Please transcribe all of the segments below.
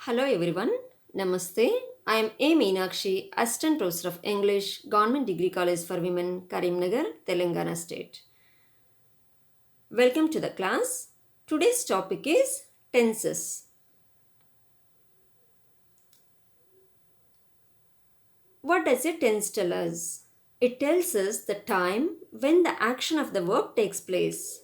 Hello everyone, Namaste. I am A. Meenakshi, Assistant Professor of English, Government Degree College for Women, Karimnagar, Telangana State. Welcome to the class. Today's topic is tenses. What does a tense tell us? It tells us the time when the action of the verb takes place.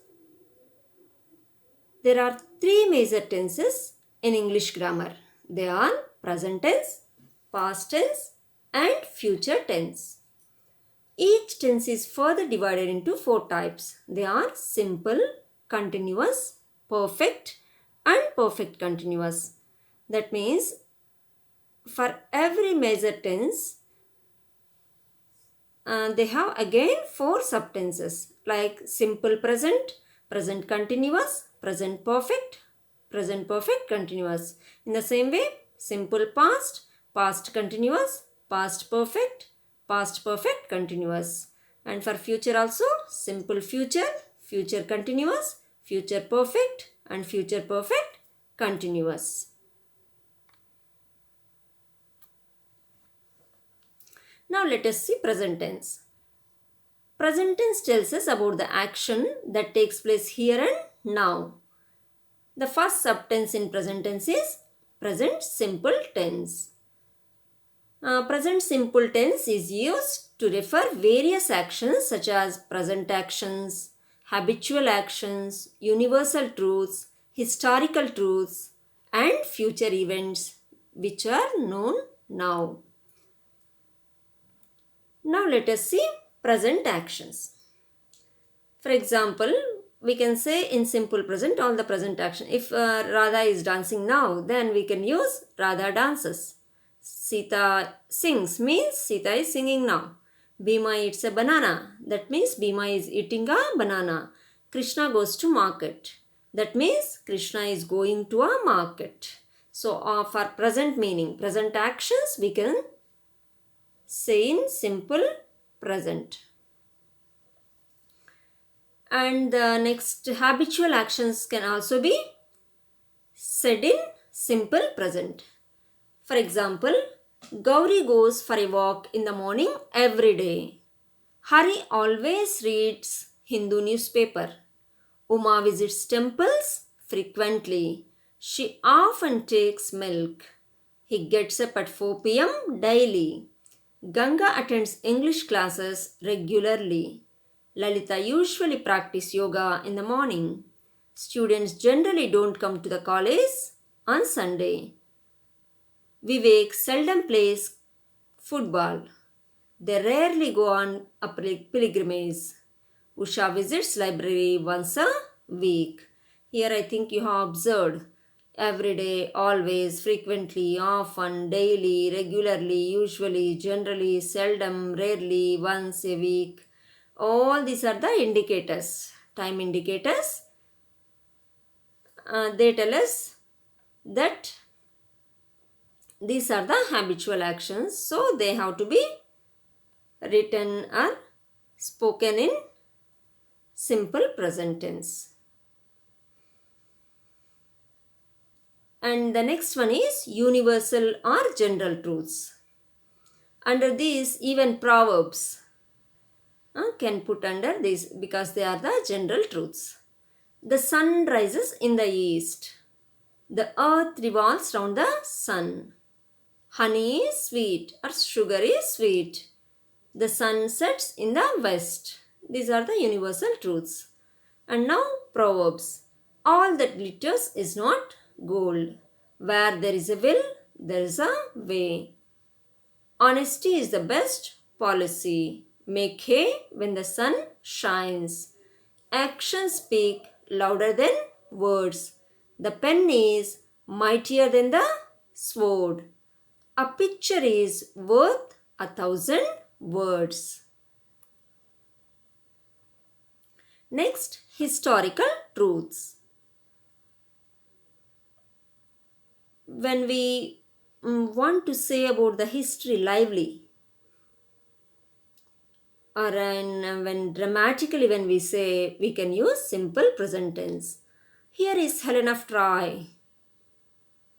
There are three major tenses in English grammar. They are present tense, past tense, and future tense. Each tense is further divided into four types. They are simple, continuous, perfect, and perfect continuous. That means for every major tense, they have again four subtenses like simple present, present continuous, present perfect continuous. In the same way, simple past, past continuous, past perfect continuous. And for future also, simple future, future continuous, future perfect, and future perfect continuous. Now let us see present tense. Present tense tells us about the action that takes place here and now. The first subtense in present tense is present simple tense. Present simple tense is used to refer various actions such as present actions, habitual actions, universal truths, historical truths, and future events which are known now. Now let us see present actions. For example, we can say in simple present all the present action. If Radha is dancing now, then we can use Radha dances. Sita sings means Sita is singing now. Bhima eats a banana. That means Bhima is eating a banana. Krishna goes to market. That means Krishna is going to a market. So for present meaning, present actions we can say in simple present. And the next habitual actions can also be said in simple present. For example, Gauri goes for a walk in the morning every day. Hari always reads Hindu newspaper. Uma visits temples frequently. She often takes milk. He gets up at 4 p.m. daily. Ganga attends English classes regularly. Lalita usually practice yoga in the morning. Students generally don't come to the college on Sunday. Vivek seldom plays football. They rarely go on a pilgrimage. Usha visits library once a week. Here I think you have observed every day, always, frequently, often, daily, regularly, usually, generally, seldom, rarely, once a week. All these are the indicators, time indicators. They tell us that these are the habitual actions, so they have to be written or spoken in simple present tense. And the next one is universal or general truths. Under these, even proverbs can put under this because they are the general truths. The sun rises in the east. The earth revolves round the sun. Honey is sweet or sugar is sweet. The sun sets in the west. These are the universal truths. And now proverbs. All that glitters is not gold. Where there is a will, there is a way. Honesty is the best policy. Make hay when the sun shines. Actions speak louder than words. The pen is mightier than the sword. A picture is worth 1,000 words. Next, historical truths. When we want to say about the history lively, or when dramatically when we say, we can use simple present tense. Here is Helen of Troy.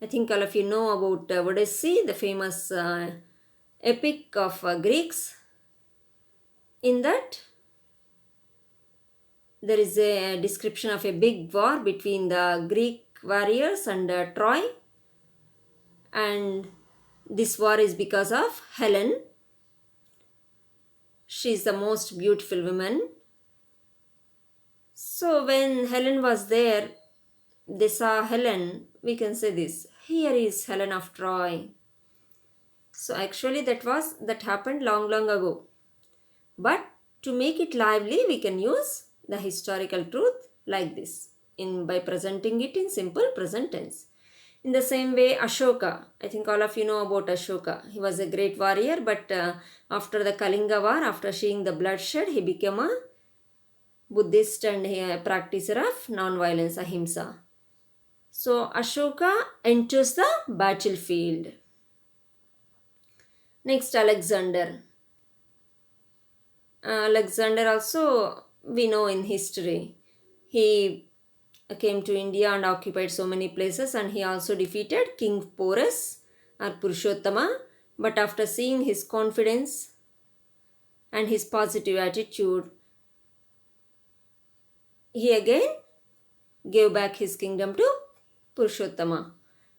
I think all of you know about Odyssey, the famous epic of Greeks. In that, there is a description of a big war between the Greek warriors and Troy, and this war is because of Helen. She is the most beautiful woman. So when Helen was there, they saw Helen. We can say this. Here is Helen of Troy. So actually that happened long ago. But to make it lively, we can use the historical truth like this by presenting it in simple present tense. In the same way, Ashoka, I think all of you know about Ashoka. He was a great warrior, but after the Kalinga war, after seeing the bloodshed, he became a Buddhist and a practitioner of non-violence, ahimsa. So Ashoka enters the battlefield. Next, Alexander. Alexander also we know in history. He came to India and occupied so many places, and he also defeated King Porus or Purushottama. But after seeing his confidence and his positive attitude, he again gave back his kingdom to Purushottama.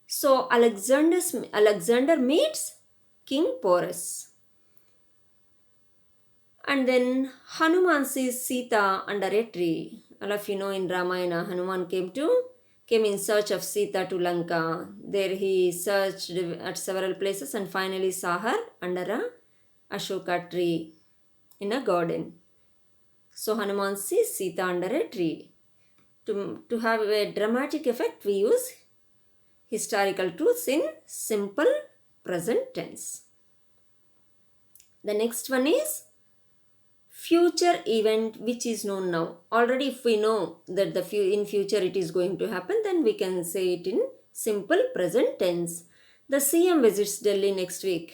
So Alexander meets King Porus. And then Hanuman sees Sita under a tree. All of you know in Ramayana, Hanuman came in search of Sita to Lanka. There he searched at several places and finally saw her under a Ashoka tree in a garden. So Hanuman sees Sita under a tree. To have a dramatic effect, we use historical truths in simple present tense. The next one is future event which is known now. Already if we know that in future it is going to happen, then we can say it in simple present tense. The CM visits Delhi next week.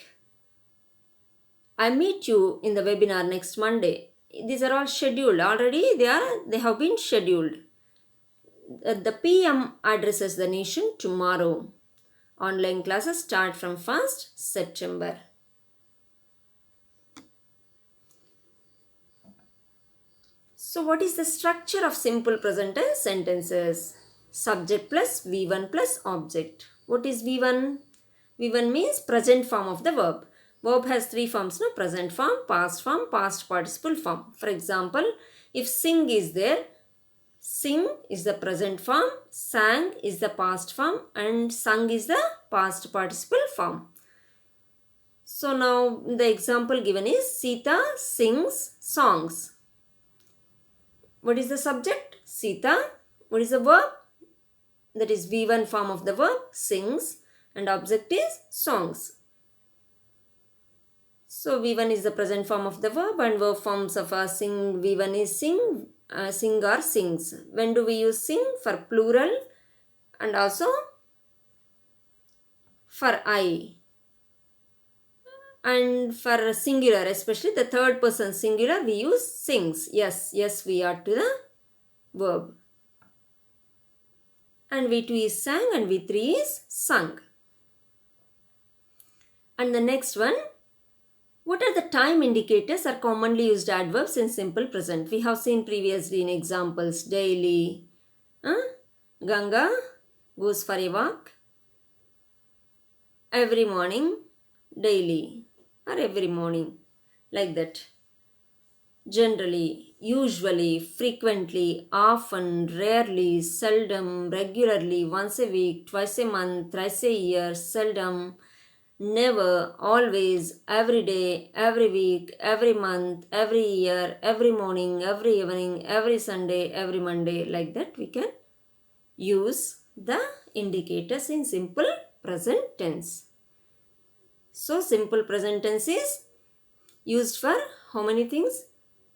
I meet you in the webinar next Monday. These are all scheduled. Already they have been scheduled. The PM addresses the nation tomorrow. Online classes start from 1st September. So what is the structure of simple present tense sentences? Subject plus V1 plus object. What is V1? V1 means present form of the verb. Verb has three forms, no? Present form, past participle form. For example, if sing is there, sing is the present form, sang is the past form, and sung is the past participle form. So now the example given is Sita sings songs. What is the subject? Sita. What is the verb? That is V1 form of the verb, sings, and object is songs. So V1 is the present form of the verb, and verb forms of sing, V1 is sing, sing or sings. When do we use sing? For plural and also for I. And for singular, especially the third person singular, we use sings. Yes, we are to the verb. And V2 is sang and V3 is sung. And the next one, what are the time indicators or commonly used adverbs in simple present? We have seen previously in examples, daily, Ganga goes for a walk, every morning, daily, or every morning, like that. Generally, usually, frequently, often, rarely, seldom, regularly, once a week, twice a month, thrice a year, seldom, never, always, every day, every week, every month, every year, every morning, every evening, every Sunday, every Monday, like that we can use the indicators in simple present tense. So simple present tense is used for how many things?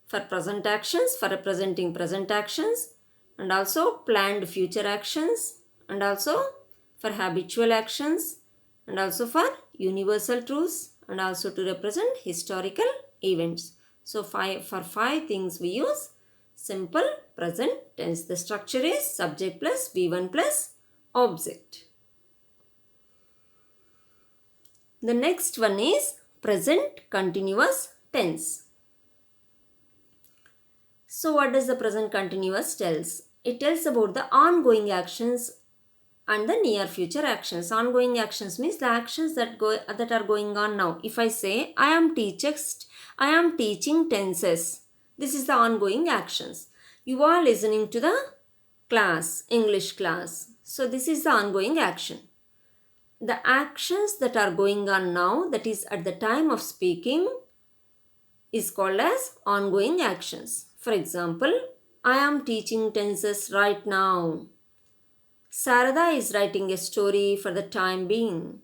For present actions, for representing present actions, and also planned future actions, and also for habitual actions, and also for universal truths, and also to represent historical events. So for five things we use simple present tense. The structure is subject plus V1 plus object. The next one is present continuous tense. So what does the present continuous tells? It tells about the ongoing actions and the near future actions. Ongoing actions means the actions that are going on now. If I say I am teaching tenses, this is the ongoing actions. You are listening to the class, English class. So this is the ongoing action. The actions that are going on now, that is at the time of speaking, is called as ongoing actions. For example, I am teaching tenses right now. Sarada is writing a story for the time being.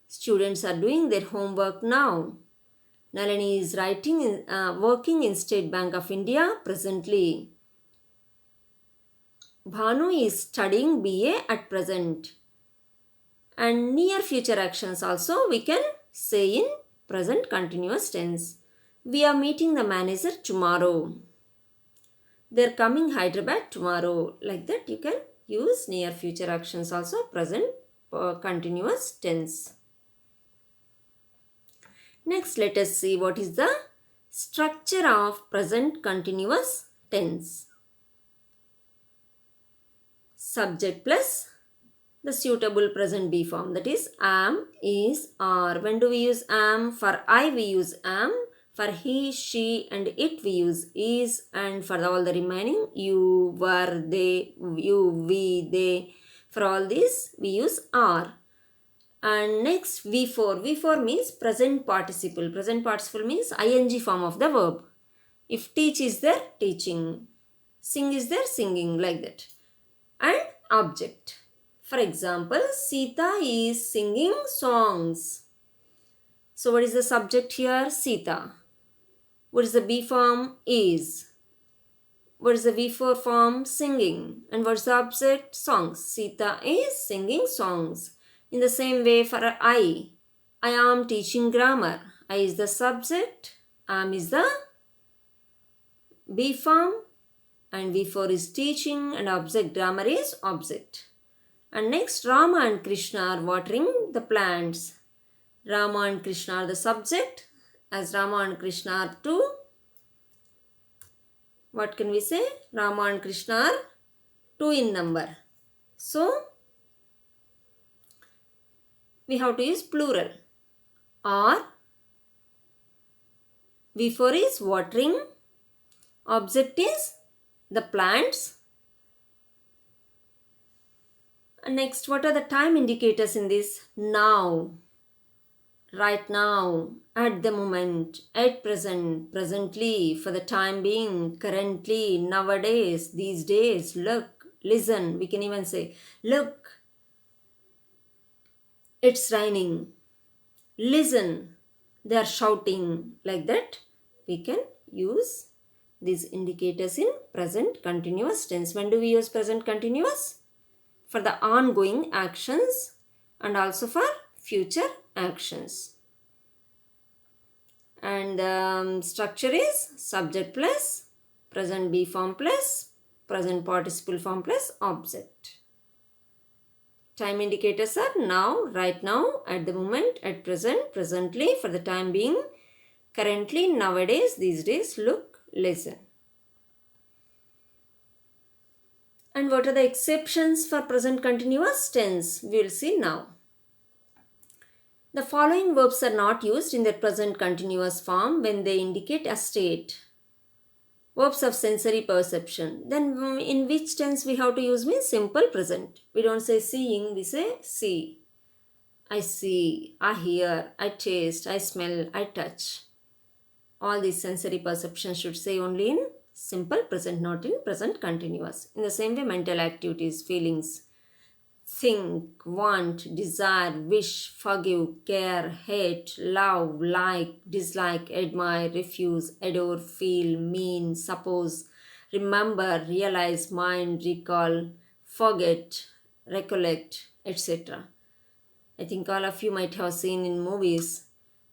Students are doing their homework now. Nalini is working in State Bank of India presently. Bhanu is studying BA at present. And near future actions also we can say in present continuous tense. We are meeting the manager tomorrow. They're coming Hyderabad tomorrow. Like that you can use near future actions also, present continuous tense. Next, let us see what is the structure of present continuous tense. Subject plus the suitable present be form, that is am, is, are. When do we use am? For I we use am. For he, she and it we use is. And for all the remaining you, were, they, you, we, they. For all these we use are. And next V4. V4 means present participle. Present participle means ing form of the verb. If teach is there, teaching. Sing is there, singing, like that. And object. For example, Sita is singing songs. So what is the subject here? Sita. What is the B form? Is. What is the V4 form? Singing. And what's the object? Songs. Sita is singing songs. In the same way for I am teaching grammar. I is the subject, am is the B form, and V4 is teaching, and object grammar is object. And next, Rama and Krishna are watering the plants. Rama and Krishna are the subject, as Rama and Krishna are two. What can we say? Rama and Krishna are two in number. So we have to use plural. Or V4 is watering. Object is the plants. And next, what are the time indicators in this? Now, right now, at the moment, at present, presently, for the time being, currently, nowadays, these days, look, listen. We can even say, look, it's raining. Listen, they are shouting. Like that, we can use these indicators in present continuous tense. When do we use present continuous? For the ongoing actions and also for future actions. And the structure is subject plus present be form plus present participle form plus object. Time indicators are now, right now, at the moment, at present, presently, for the time being, currently, nowadays, these days, look, listen. And what are the exceptions for present continuous tense? We will see now. The following verbs are not used in their present continuous form when they indicate a state. Verbs of sensory perception. Then in which tense we have to use means simple present. We don't say seeing, we say see. I see, I hear, I taste, I smell, I touch. All these sensory perceptions should say only in simple present, not in present continuous. In the same way, mental activities, feelings, think, want, desire, wish, forgive, care, hate, love, like, dislike, admire, refuse, adore, feel, mean, suppose, remember, realize, mind, recall, forget, recollect, etc. I think all of you might have seen in movies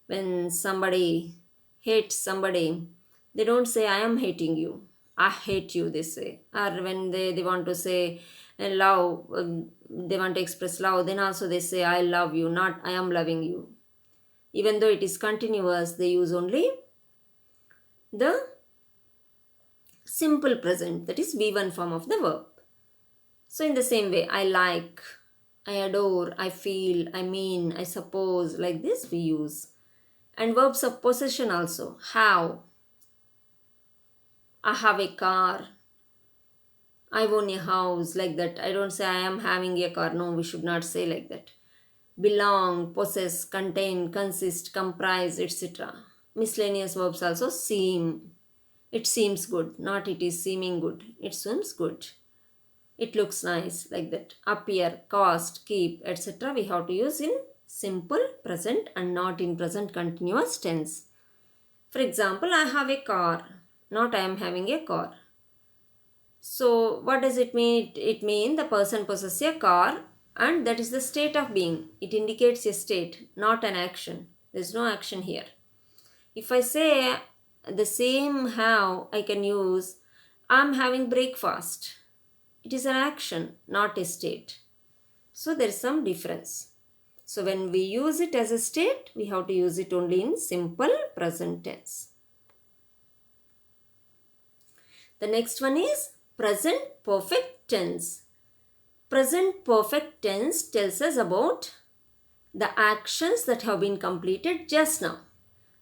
when somebody hates somebody, they don't say I am hating you, I hate you, they say. Or when they want to say love, they want to express love, then also they say I love you, not I am loving you. Even though it is continuous, they use only the simple present, that is V1 form of the verb. So in the same way, I like, I adore, I feel, I mean, I suppose, like this we use. And verbs of possession also. Have, I have a car, I own a house, like that. I don't say I am having a car. No, we should not say like that. Belong, possess, contain, consist, comprise, etc. Miscellaneous verbs also. Seem, it seems good, not it is seeming good. It seems good. It looks nice, like that. Appear, cost, keep, etc. we have to use in simple present and not in present continuous tense. For example, I have a car, not I am having a car. So what does it mean? It means the person possesses a car and that is the state of being. It indicates a state, not an action. There is no action here. If I say the same have, I can use I'm having breakfast. It is an action, not a state. So there is some difference. So when we use it as a state, we have to use it only in simple present tense. The next one is present perfect tense. Present perfect tense tells us about the actions that have been completed just now.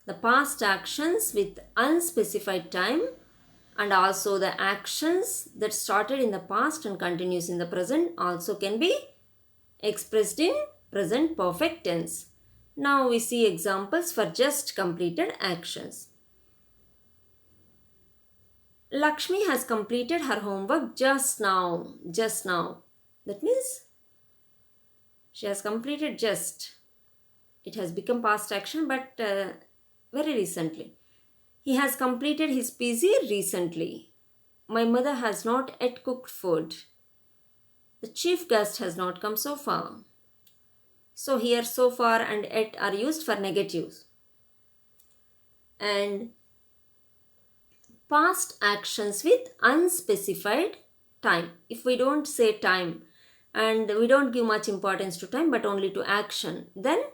The past actions with unspecified time and also the actions that started in the past and continues in the present also can be expressed in present perfect tense. Now we see examples for just completed actions. Lakshmi has completed her homework just now. Just now. That means she has completed just. It has become past action but very recently. He has completed his PG recently. My mother has not yet cooked food. The chief guest has not come so far. So here so far and yet are used for negatives. And past actions with unspecified time. If we don't say time and we don't give much importance to time but only to action, then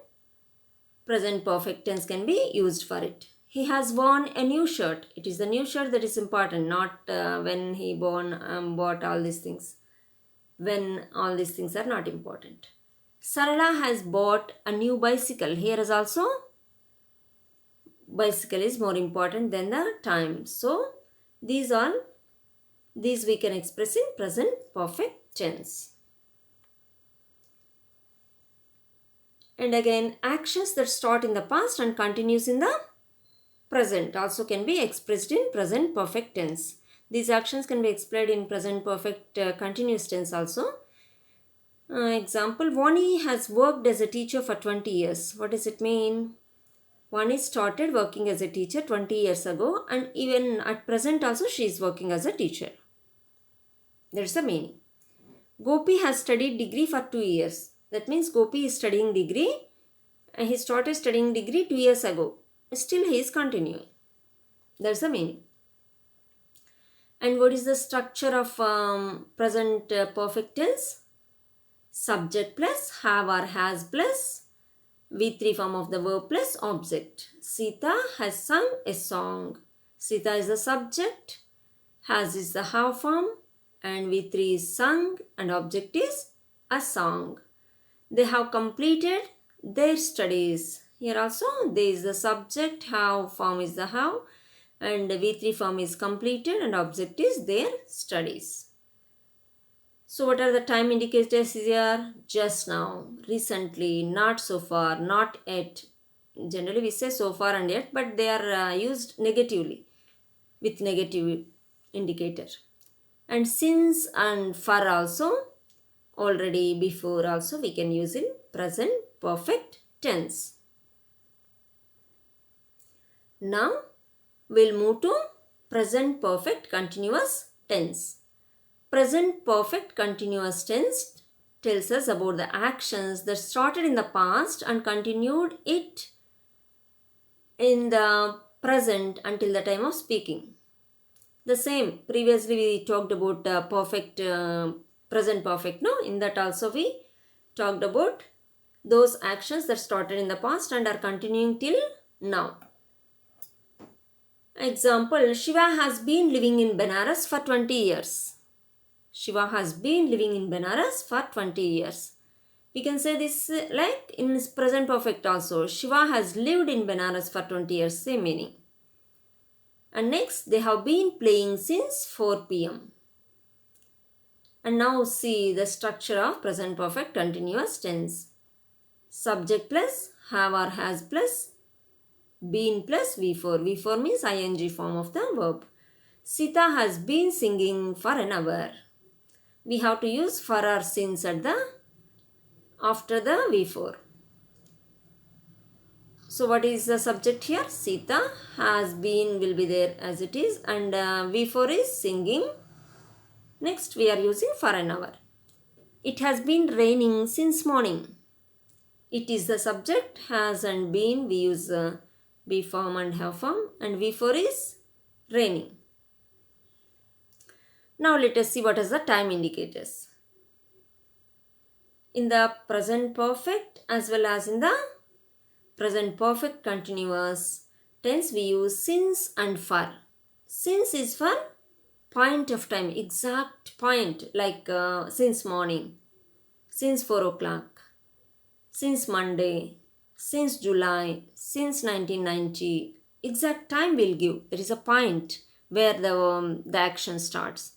present perfect tense can be used for it. He has worn a new shirt. It is the new shirt that is important, not when he bought all these things. When all these things are not important. Sarala has bought a new bicycle. Here is also bicycle is more important than the time. So these we can express in present perfect tense. And again, actions that start in the past and continues in the present also can be expressed in present perfect tense. These actions can be explained in present perfect continuous tense also. Example, Vani has worked as a teacher for 20 years. What does it mean? Vani started working as a teacher 20 years ago and even at present also she is working as a teacher. That's the meaning. Gopi has studied degree for 2 years. That means Gopi is studying degree and he started studying degree 2 years ago. Still he is continuing. That's the meaning. And what is the structure of present perfect tense? Subject plus have or has plus V3 form of the verb plus object. Sita has sung a song. Sita is the subject, has is the have form, and V3 is sung and object is a song. They have completed their studies. Here also there is the subject, have form is the have, and V3 form is completed and object is their studies. So what are the time indicators here? Just now, recently, not so far, not yet. Generally we say so far and yet, but they are used negatively with negative indicator. And since and for also, already, before also we can use in present perfect tense. Now we'll move to present perfect continuous tense. Present perfect continuous tense tells us about the actions that started in the past and continued it in the present until the time of speaking. The same, previously we talked about present perfect, no? In that also we talked about those actions that started in the past and are continuing till now. Example, Shiva has been living in Benares for 20 years. Shiva has been living in Benares for 20 years. We can say this like in his present perfect also. Shiva has lived in Benares for 20 years, same meaning. And next, they have been playing since 4 p.m. And now see the structure of present perfect continuous tense. Subject plus have or has plus been plus V4. V4 means ing form of the verb. Sita has been singing for an hour. We have to use for or since at the after the V4. So what is the subject here? Sita. Has been will be there as it is, and V4 is singing. Next we are using for an hour. It has been raining since morning. It is the subject. Has and been we use be form and have form, and V4 is raining. Now let us see what is the time indicators. In the present perfect as well as in the present perfect continuous tense, we use since and for. Since is for point of time, exact point, like since morning, since 4 o'clock, since Monday, since July, since 1990. Exact time will give. There is a point where the action starts.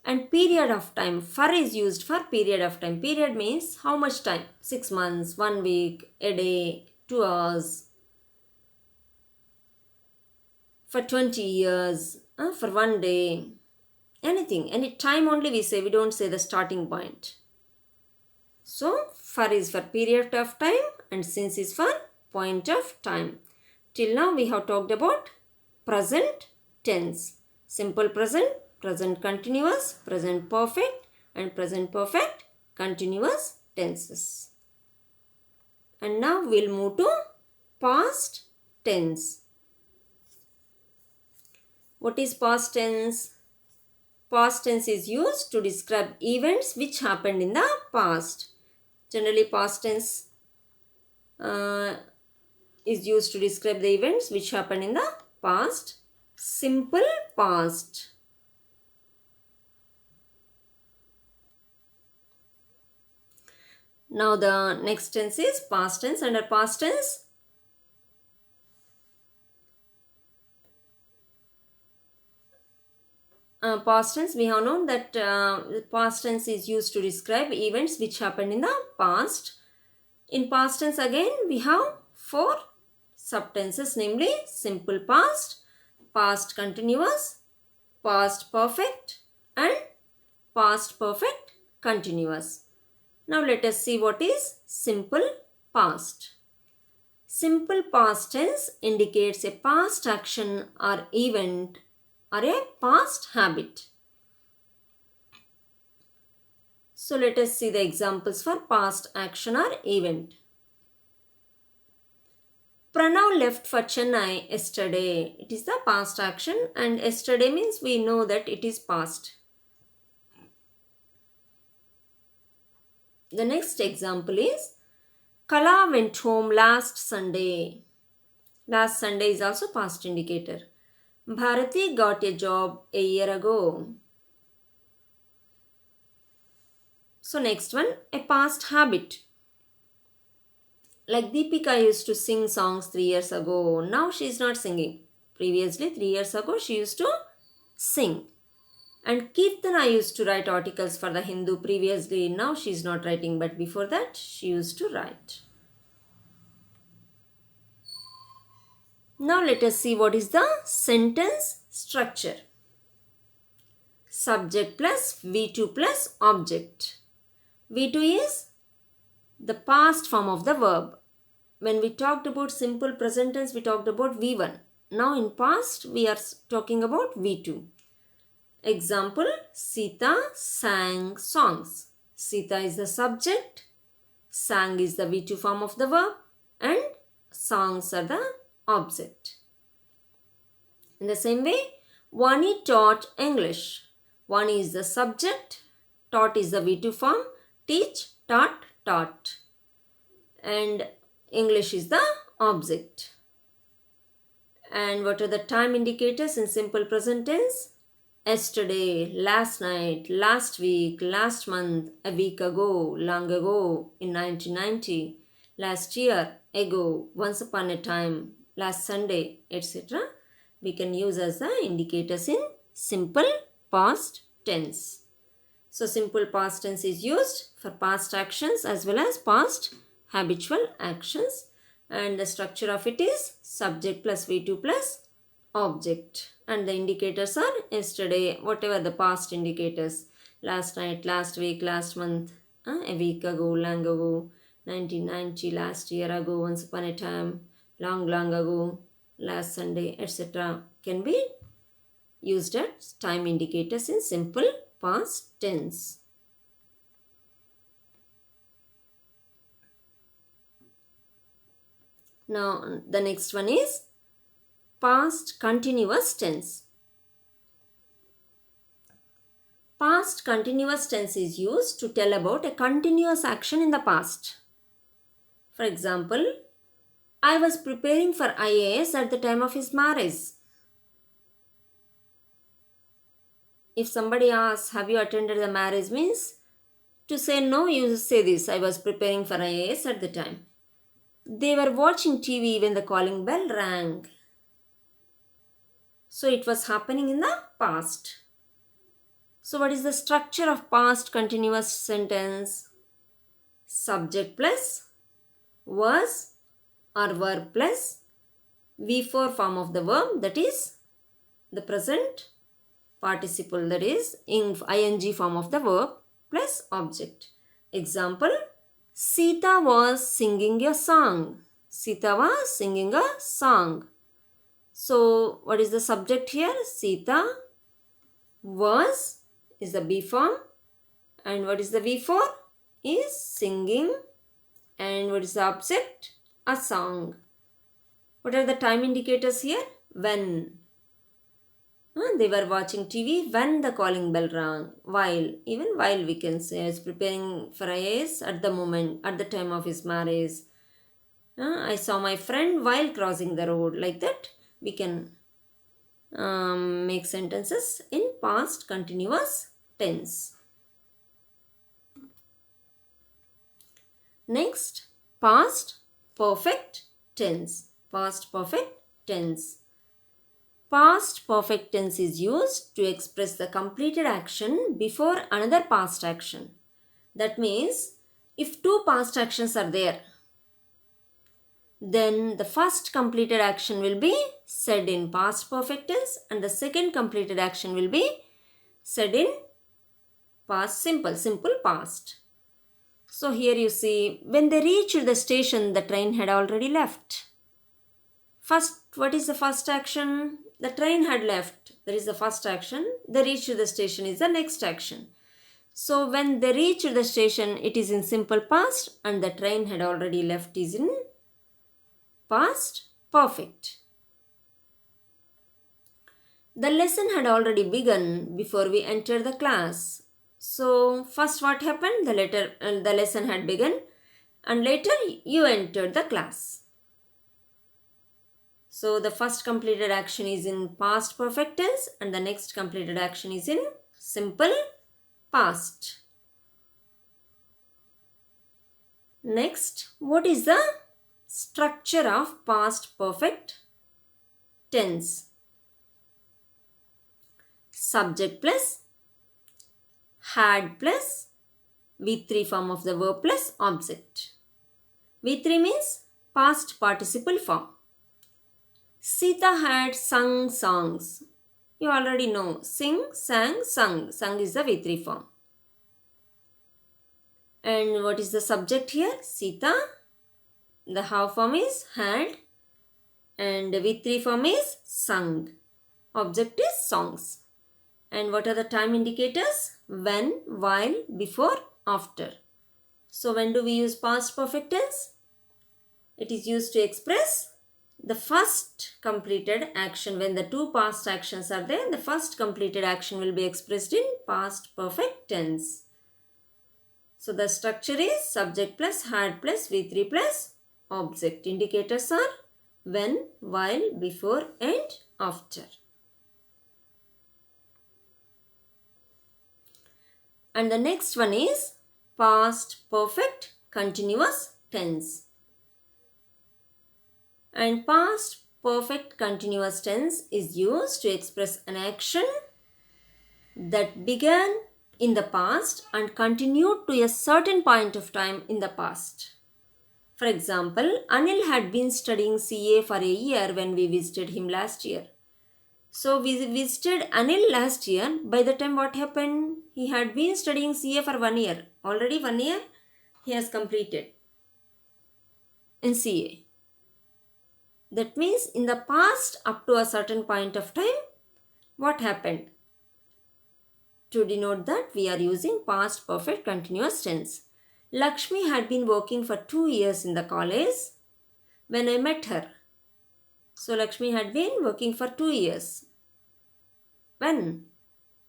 And period of time, for is used for period of time. Period means how much time? 6 months, 1 week, a day, 2 hours, for 20 years, for 1 day, anything, any time only we say, we don't say the starting point. So for is for period of time and since is for point of time. Till now we have talked about present tense, simple present, present continuous, present perfect and present perfect continuous tenses. And now we'll move to past tense. What is past tense? Past tense is used to describe events which happened in the past. Generally, past tense is used to describe the events which happened in the past. Simple past. Now the next tense is past tense. Under past tense, past tense, we have known that past tense is used to describe events which happened in the past. In past tense again we have 4 subtenses, namely simple past, past continuous, past perfect and past perfect continuous. Now let us see what is simple past. Simple past tense indicates a past action or event or a past habit. So let us see the examples for past action or event. Pranav left for Chennai yesterday. It is the past action and yesterday means we know that it is past. The next example is Kala went home last Sunday. Last Sunday is also past indicator. Bharati got a job a year ago. So next one, a past habit. Like Deepika used to sing songs 3 years ago. Now she is not singing. Previously 3 years ago she used to sing. And Kirtana used to write articles for the Hindu previously. Now she is not writing, but before that she used to write. Now let us see what is the sentence structure. Subject plus V2 plus object. V2 is the past form of the verb. When we talked about simple present tense, we talked about V1. Now in past, we are talking about V2. Example, Sita sang songs. Sita is the subject, sang is the V2 form of the verb, and songs are the object. In the same way, Vani taught English. Vani is the subject, taught is the V2 form, teach, taught, taught. and English is the object. And what are the time indicators in simple present tense? Yesterday, last night, last week, last month, a week ago, long ago, in 1990, last year, ago, once upon a time, last Sunday, etc. We can use as the indicators in simple past tense. So, simple past tense is used for past actions as well as past habitual actions, and the structure of it is subject plus V2 plus object, and the indicators are yesterday, whatever the past indicators, last night, last week, last month, a week ago, long ago, 1990, last year ago, once upon a time, long ago, last Sunday, etc. can be used as time indicators in simple past tense. Now the next one is past continuous tense. Past continuous tense is used to tell about a continuous action in the past. For example, I was preparing for IAS at the time of his marriage. If somebody asks, have you attended the marriage, means to say no, you say this, I was preparing for IAS at the time. They were watching TV when the calling bell rang. So it was happening in the past. So what is the structure of past continuous sentence? Subject plus was or verb plus V4 form of the verb, that is the present participle, that is ing form of the verb plus object. Example, Sita was singing a song. Sita was singing a song. So what is the subject here? Sita was is the B form, and what is the V4? Is singing, and what is the object? A song. What are the time indicators here? When. They were watching TV when the calling bell rang. While, even while we can say, is preparing for IAS at the moment, at the time of his marriage. I saw my friend while crossing the road. Like that, we can make sentences in past continuous tense. Next, past perfect tense. Past perfect tense. Past perfect tense is used to express the completed action before another past action. That means, if two past actions are there, then the first completed action will be said in past perfect tense and the second completed action will be said in past simple past. So here you see, when they reached the station, the train had already left. First, what is the first action? The train had left. There is the first action. They reached the station is the next action. So when they reached the station, it is in simple past, and the train had already left is in past perfect. The lesson had already begun before we entered the class. So first what happened? The lesson had begun, and later you entered the class. So the first completed action is in past perfect tense and the next completed action is in simple past. Next, what is the structure of past perfect tense? Subject plus had plus V3 form of the verb plus object. V3 means past participle form. Sita had sung songs. You already know. Sing, sang, sung. Sung is the V3 form. And what is the subject here? Sita. The have form is had. And V3 form is sung. Object is songs. And what are the time indicators? When, while, before, after. So when do we use past perfect tense? It is used to express the first completed action. When the two past actions are there, the first completed action will be expressed in past perfect tense. So the structure is subject plus had plus V3 plus object. Indicators are when, while, before and after. And the next one is past perfect continuous tense. And past perfect continuous tense is used to express an action that began in the past and continued to a certain point of time in the past. For example, Anil had been studying CA for a year when we visited him last year. So we visited Anil last year. By the time what happened? He had been studying CA for 1 year. Already 1 year he has completed in CA. That means in the past up to a certain point of time, what happened? To denote that we are using past perfect continuous tense. Lakshmi had been working for 2 years in the college when I met her. So Lakshmi had been working for 2 years. When?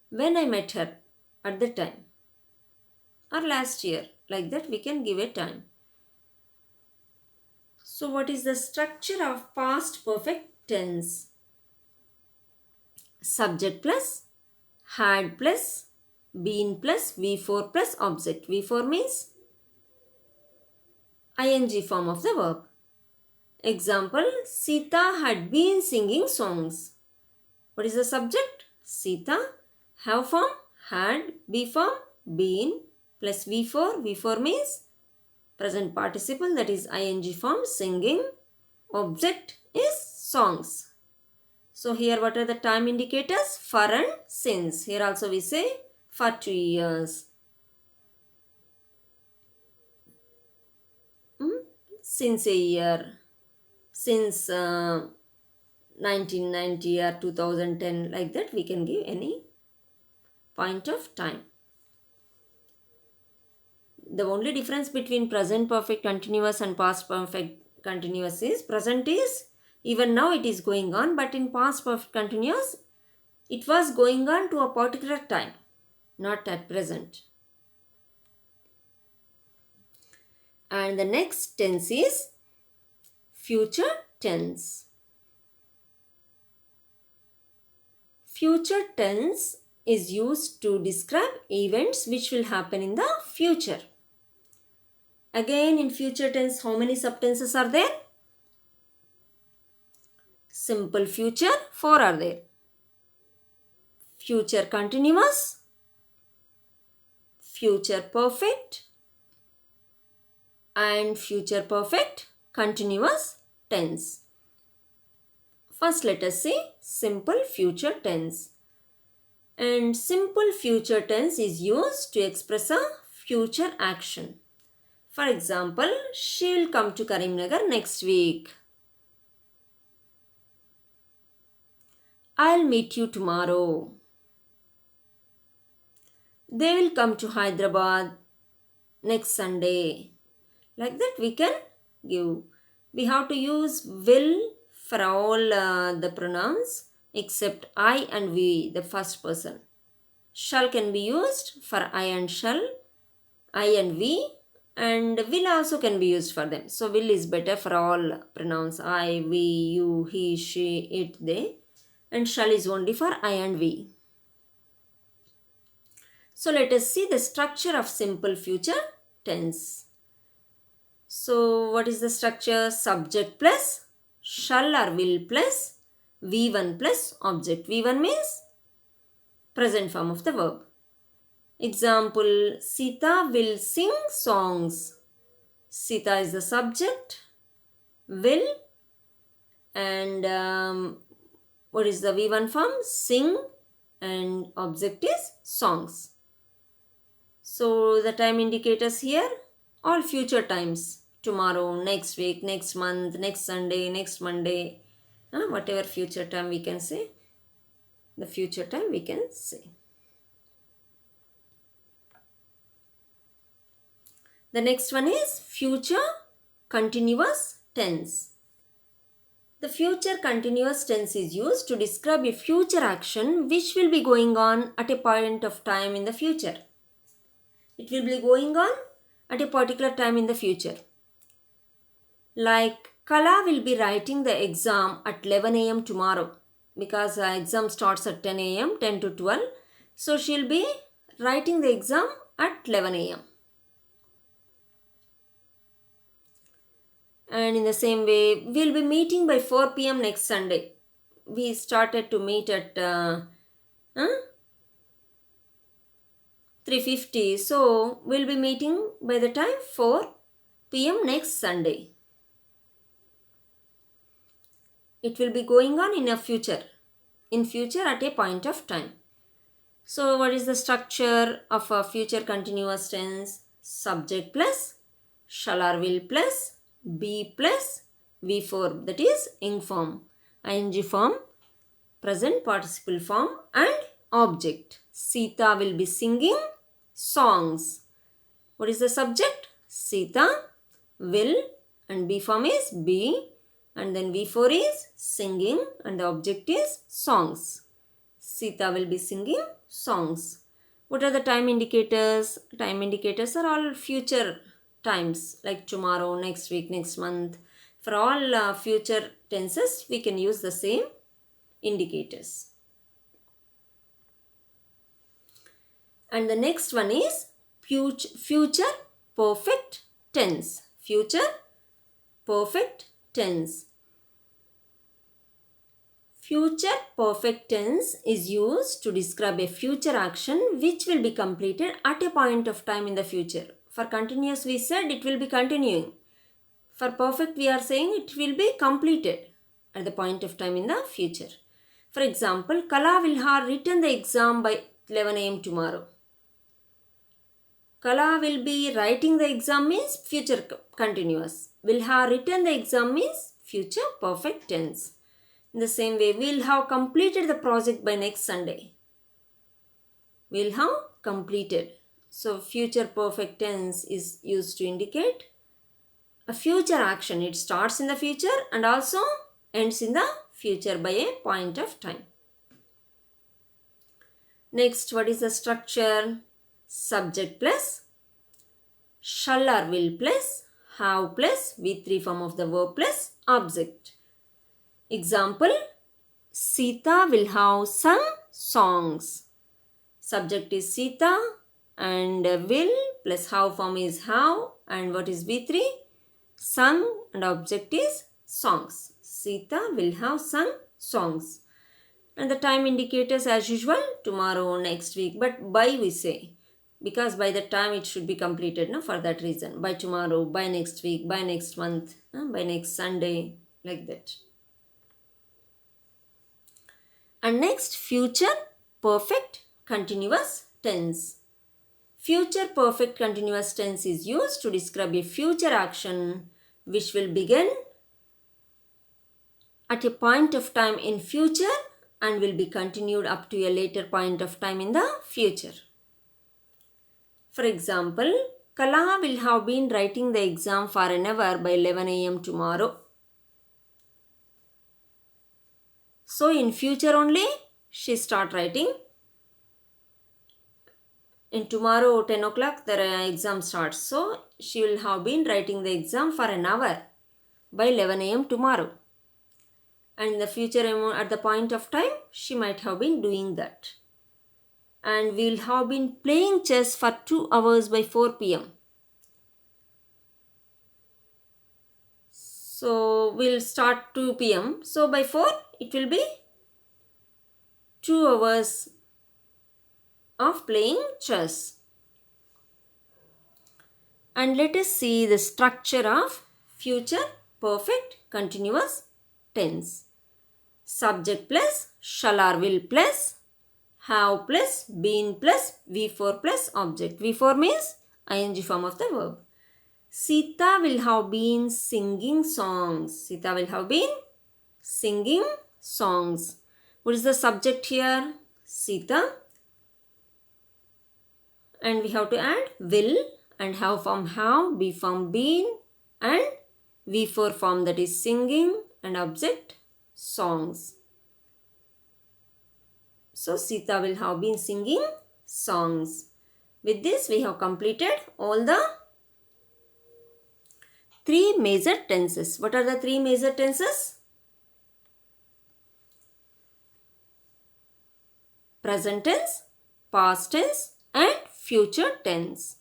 When I met her at the time. Or last year. Like that we can give a time. So what is the structure of past perfect tense? Subject plus had plus been plus V4 plus object. V4 means ing form of the verb. Example, Sita had been singing songs. What is the subject? Sita. Have form had, be form been plus V4. V4 means present participle, that is ing form singing. Object is songs. So here what are the time indicators? For and since. Here also we say for 2 years. Since a year. Since 1990 or 2010, like that we can give any point of time. The only difference between present perfect continuous and past perfect continuous is present is even now it is going on, but in past perfect continuous it was going on to a particular time, not at present. And the next tense is future tense. Future tense is used to describe events which will happen in the future. Again, in future tense, how many subtenses are there? Simple future, 4 are there. Future continuous, future perfect, and future perfect continuous tense. First, let us see simple future tense. And simple future tense is used to express a future action. For example, she will come to Karimnagar next week. I'll meet you tomorrow. They will come to Hyderabad next Sunday. Like that we can give. We have to use will for all the pronouns except I and we, the first person. Shall can be used for I and shall, I and we, and will also can be used for them. So will is better for all pronouns I, we, you, he, she, it, they, and shall is only for I and we. So let us see the structure of simple future tense. So what is the structure? Subject plus shall or will plus V1 plus object. V1 means present form of the verb. Example, Sita will sing songs. Sita is the subject, will, and what is the V1 form? Sing, and object is songs. So the time indicators here, all future times. Tomorrow, next week, next month, next Sunday, next Monday, whatever future time we can say, the future time we can say. The next one is future continuous tense. The future continuous tense is used to describe a future action which will be going on at a point of time in the future. It will be going on at a particular time in the future. Like Kala will be writing the exam at 11 a.m. tomorrow because the exam starts at 10 a.m., 10 to 12. So she'll be writing the exam at 11 a.m. And in the same way, we'll be meeting by 4 p.m. next Sunday. We started to meet at 3:50. So we'll be meeting by the time 4 p.m. next Sunday. It will be going on in a future. In future at a point of time. So what is the structure of a future continuous tense? Subject plus shall or will plus be plus V4, that is ing form, ing form, present participle form and object. Sita will be singing songs. What is the subject? Sita, will, and B form is be, and then V4 is singing and the object is songs. Sita will be singing songs. What are the time indicators? Time indicators are all future times like tomorrow, next week, next month. For all future tenses, we can use the same indicators. And the next one is future perfect tense. Future perfect tense. Future perfect tense is used to describe a future action which will be completed at a point of time in the future. For continuous we said it will be continuing. For perfect we are saying it will be completed at the point of time in the future. For example, Kala will have written the exam by 11 a.m. tomorrow. Kala will be writing the exam means future continuous. Will have written the exam means future perfect tense. In the same way, we'll have completed the project by next Sunday. We'll have completed. So, future perfect tense is used to indicate a future action. It starts in the future and also ends in the future by a point of time. Next, what is the structure? Subject plus shall or will plus have plus V3 form of the verb plus object. Example, Sita will have sung songs. Subject is Sita and will plus have form is have and what is V3? Sung and object is songs. Sita will have sung songs. And the time indicators as usual, tomorrow, next week, but by we say. Because by the time it should be completed, no, for that reason. By tomorrow, by next week, by next month, by next Sunday, like that. And next, future perfect continuous tense. Future perfect continuous tense is used to describe a future action which will begin at a point of time in future and will be continued up to a later point of time in the future. For example, Kala will have been writing the exam for an hour by 11 a.m. tomorrow. So in future only she start writing. In tomorrow 10 o'clock the exam starts. So she will have been writing the exam for an hour by 11 a.m. tomorrow. And in the future at the point of time she might have been doing that. And we will have been playing chess for 2 hours by 4 p.m. So we'll start 2 p.m. So by 4 it will be 2 hours of playing chess. And let us see the structure of future perfect continuous tense. Subject plus shall or will plus have plus been plus V4 plus object. V4 means ing form of the verb. Sita will have been singing songs. Sita will have been singing songs. What is the subject here? Sita. And we have to add will and have form have, be form been and V4 form that is singing and object songs. So Sita will have been singing songs. With this, we have completed all the three major tenses. What are the three major tenses? Present tense, past tense and future tense.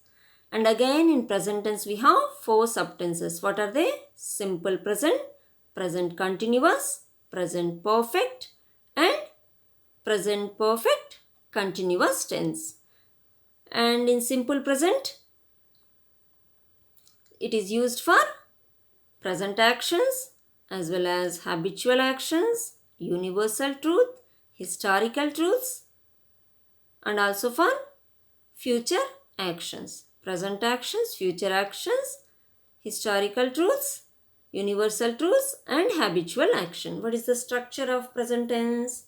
And again in present tense we have four subtenses. What are they? Simple present, present continuous, present perfect and present perfect continuous tense. And in simple present, it is used for present actions as well as habitual actions, universal truth, historical truths and also for future actions. Present actions, future actions, historical truths, universal truths and habitual action. What is the structure of present tense?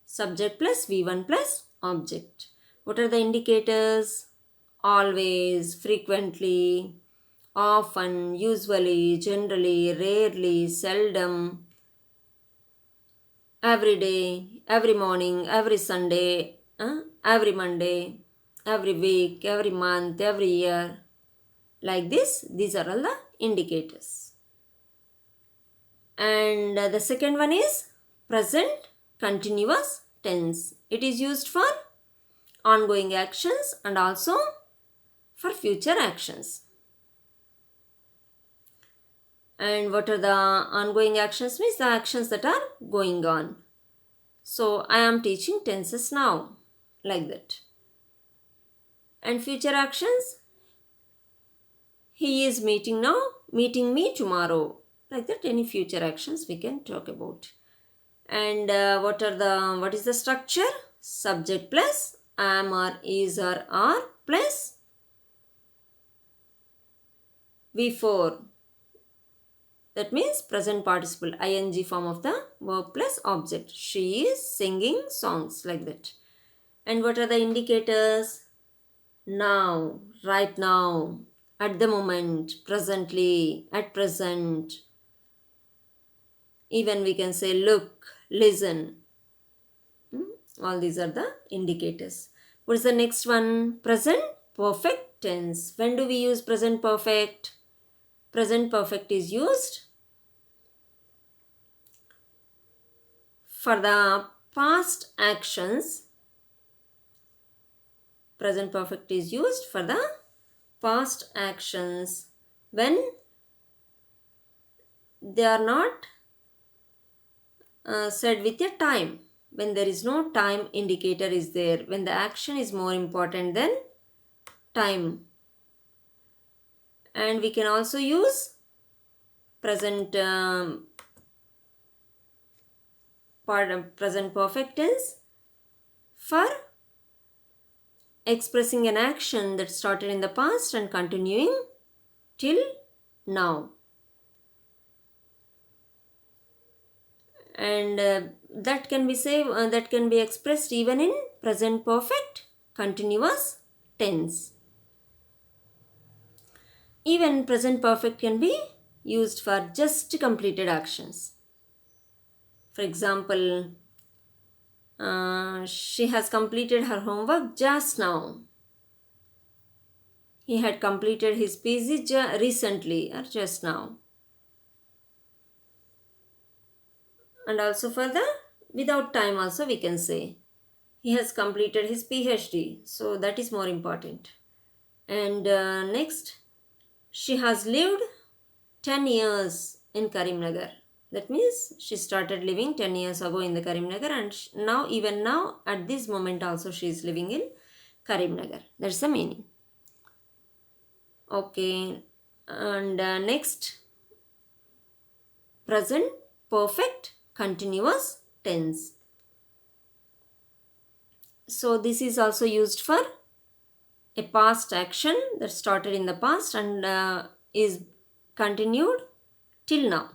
Subject plus V1 plus object. What are the indicators? Always, frequently, often, usually, generally, rarely, seldom, every day, every morning, every Sunday, every Monday, every week, every month, every year. Like this, these are all the indicators. And the second one is present continuous tense. It is used for ongoing actions and also for future actions. And what are the ongoing actions? Means the actions that are going on. So I am teaching tenses now, like that. And future actions, he is meeting now, meeting me tomorrow. Like that, any future actions we can talk about. And what is the structure? Subject plus am or is or are plus V4. That means present participle ing form of the verb plus object. She is singing songs, like that. And what are the indicators? Now, right now, at the moment, presently, at present. Even we can say look, listen. All these are the indicators. What is the next one? Present perfect tense. When do we use present perfect? Present perfect is used for the past actions. Present perfect is used for the past actions when they are not said with a time. When there is no time indicator is there. When the action is more important than time. And we can also use present present perfect tense for expressing an action that started in the past and continuing till now. And that can be expressed even in present perfect continuous tense. Even present perfect can be used for just completed actions. For example, she has completed her homework just now. He had completed his PG recently or just now. And also for the without time also we can say. He has completed his PhD. So that is more important. And next, she has lived 10 years in Karimnagar. That means she started living 10 years ago in the Karimnagar and even now at this moment also she is living in Karimnagar. That's the meaning. Okay. And next, present perfect continuous tense. So this is also used for a past action that started in the past and is continued till now.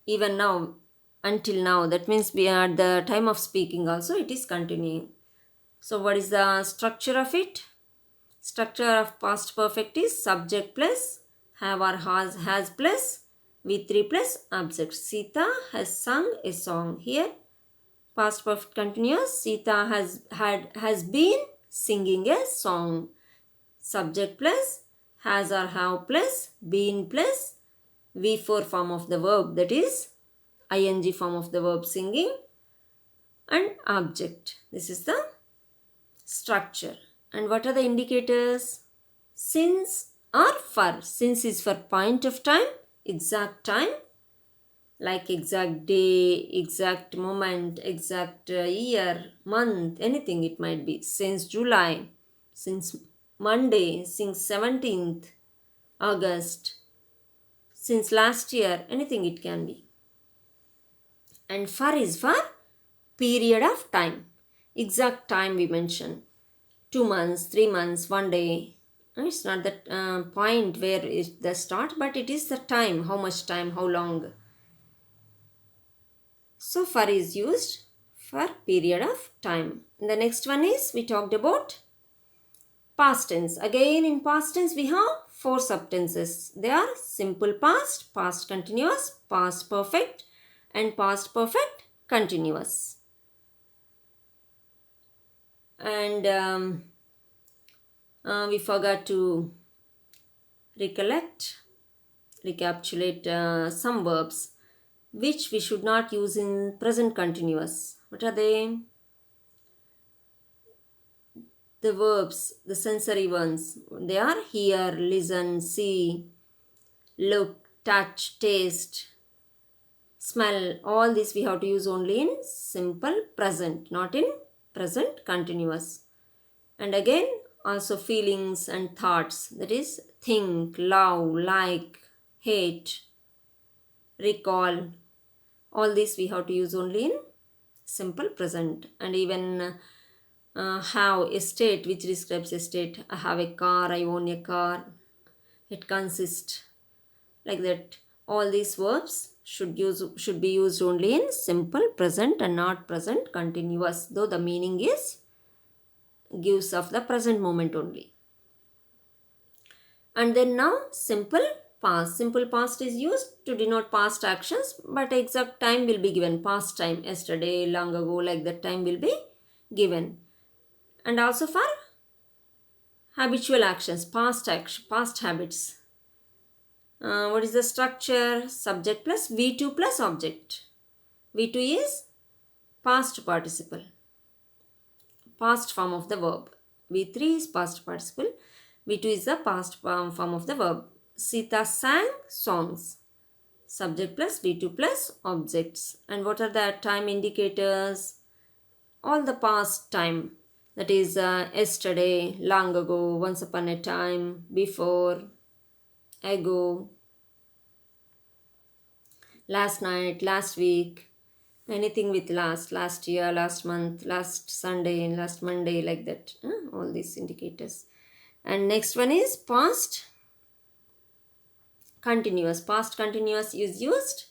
Even now, until now. That means we are at the time of speaking also it is continuing. So what is the structure of it? Structure of past perfect is subject plus have or has plus V3 plus object. Sita has sung a song. Here past perfect continuous. Sita has been singing a song. Subject plus has or have plus been plus V4 form of the verb, that is ing form of the verb singing, and object. This is the structure. And what are the indicators? Since or for. Since is for point of time, exact time, like exact day, exact moment, exact year, month, anything it might be. Since July, since Monday, since 17th August, since last year, anything it can be. And for is for period of time, exact time we mention. 2 months, 3 months, 1 day. It's not the point where is the start, but it is the time, how much time, how long. So for is used for period of time. And the next one is we talked about past tense. Again in past tense we have 4 subtenses. They are simple past, past continuous, past perfect, and past perfect continuous. And we forgot to recapitulate some verbs which we should not use in present continuous. What are they? The verbs, the sensory ones, they are hear, listen, see, look, touch, taste, smell. All these we have to use only in simple present, not in present continuous. And again also feelings and thoughts, that is think, love, like, hate, recall. All these we have to use only in simple present. And even have a state which describes a state. I have a car, I own a car, it consists, like that. All these verbs should be used only in simple present and not present continuous, though the meaning is gives of the present moment only. And then now simple past. Simple past is used to denote past actions, but exact time will be given. Past time, yesterday, long ago, like that time will be given. And also for habitual actions, past habits. What is the structure? Subject plus V2 plus object. V2 is past participle, past form of the verb. V3 is past participle. V2 is the past form of the verb. Sita sang songs. Subject plus V2 plus objects. And what are the time indicators? All the past time. That is yesterday, long ago, once upon a time, before, ago, last night, last week, anything with last year, last month, last Sunday, last Monday, like that. All these indicators. And next one is past continuous. Past continuous is used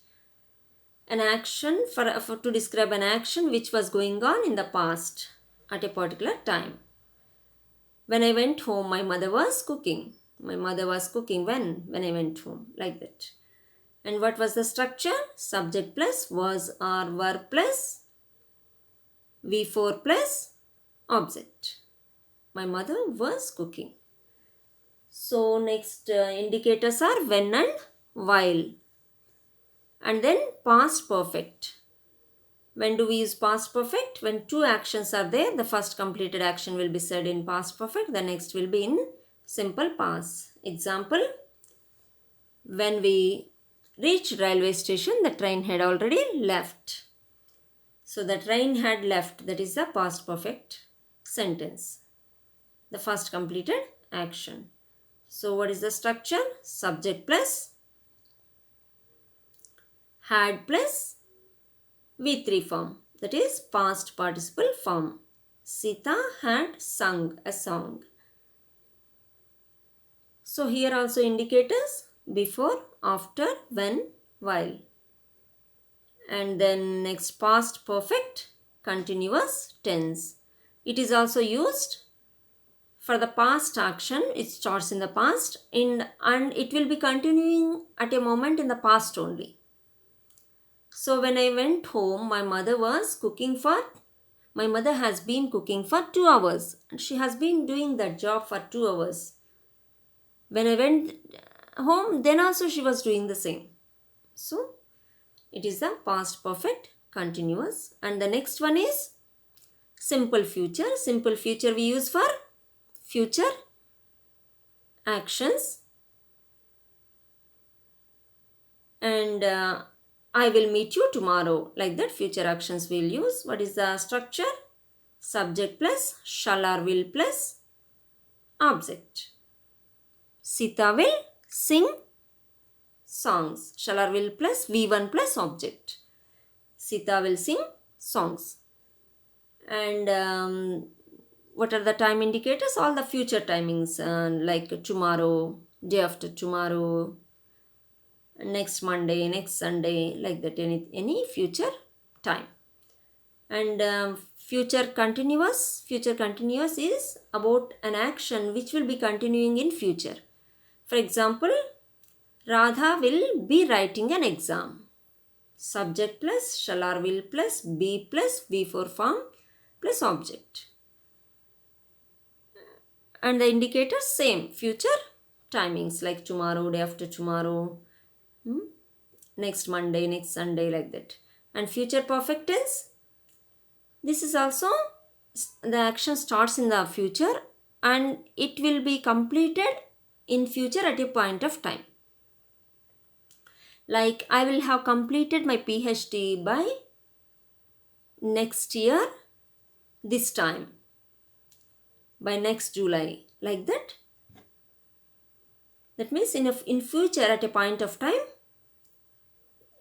an action for to describe an action which was going on in the past at a particular time. When I went home, my mother was cooking. My mother was cooking when I went home, like that. And what was the structure? Subject plus was or were plus V4 plus object. My mother was cooking. So next indicators are when and while. And then past perfect. When do we use past perfect? When two actions are there, the first completed action will be said in past perfect, the next will be in simple past. Example, when we reached railway station, the train had already left. So the train had left, that is the past perfect sentence, the first completed action. So what is the structure? Subject plus had plus V3 form, that is past participle form. Sita had sung a song. So here also indicators before, after, when, while. And then next past perfect continuous tense. It is also used for the past action. It starts in the past and it will be continuing at a moment in the past only. So when I went home, my mother was cooking for My mother has been cooking for 2 hours and she has been doing that job for 2 hours. When I went home, then also she was doing the same. So it is the past perfect continuous. And the next one is simple future. Simple future we use for future actions. And I will meet you tomorrow. Like that, future actions we'll use. What is the structure? Subject plus shall or will plus object. Sita will sing songs. Shall or will plus V1 plus object. Sita will sing songs. And what are the time indicators? All the future timings, like tomorrow, day after tomorrow, next Monday, next Sunday, like that, any future time. And future continuous is about an action which will be continuing in future. For example, Radha will be writing an exam. Subject plus shall or will plus be plus V4 form plus object. And the indicators same, future timings like tomorrow, day after tomorrow, next Monday, next Sunday, like that. And future perfect tense, this is also the action starts in the future and it will be completed in future at a point of time. Like I will have completed my PhD by next year this time, by next July, like that. That means in future at a point of time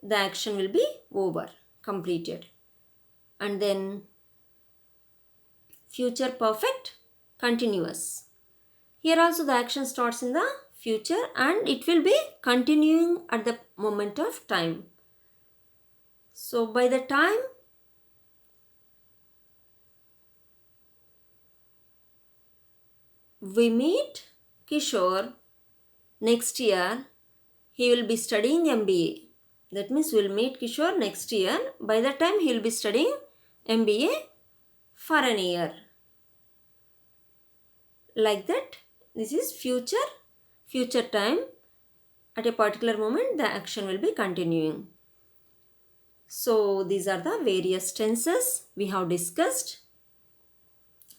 the action will be over, completed. And then future perfect continuous, here also the action starts in the future and it will be continuing at the moment of time. So by the time we meet Kishore next year, he will be studying MBA. That means we'll meet Kishore next year. By the time he will be studying MBA for an year. Like that, this is future time. At a particular moment, the action will be continuing. So these are the various tenses we have discussed.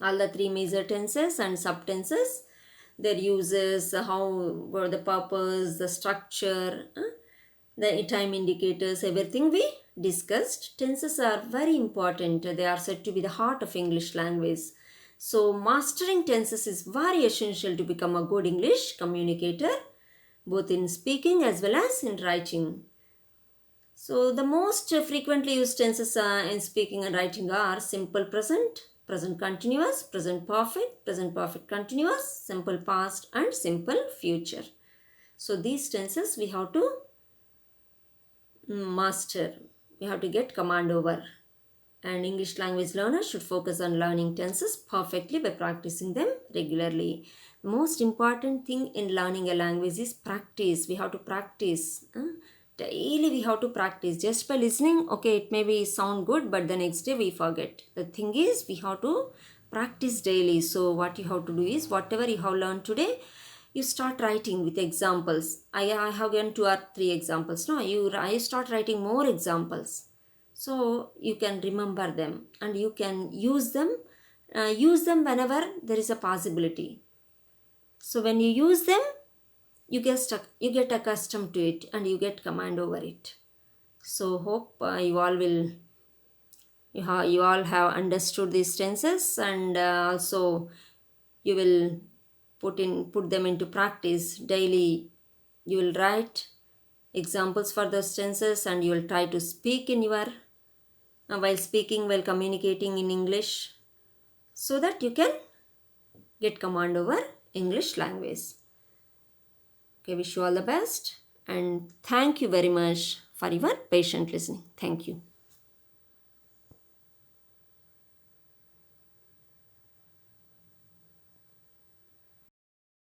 All the three major tenses and subtenses, their uses, how were the purpose, the structure, the time indicators, everything we discussed. Tenses are very important. They are said to be the heart of English language. So mastering tenses is very essential to become a good English communicator, both in speaking as well as in writing. So the most frequently used tenses in speaking and writing are simple present, present continuous, present perfect continuous, simple past and simple future. So these tenses we have to master. We have to get command over. And English language learners should focus on learning tenses perfectly by practicing them regularly. The most important thing in learning a language is practice. We have to practice. Daily we have to practice. Just by listening, okay, it may be sound good, but the next day we forget. The thing is, we have to practice daily. So what you have to do is, whatever you have learned today, you start writing with examples. I have given 2 or 3 examples. No, I start writing more examples. So you can remember them and you can use them whenever there is a possibility. So when you use them, you get accustomed to it and you get command over it. So hope you all have understood these tenses, and also you will put them into practice daily. You will write examples for those tenses and you will try to speak in your while communicating in English, so that you can get command over English language. Okay, wish you all the best and thank you very much for your patient listening. Thank you.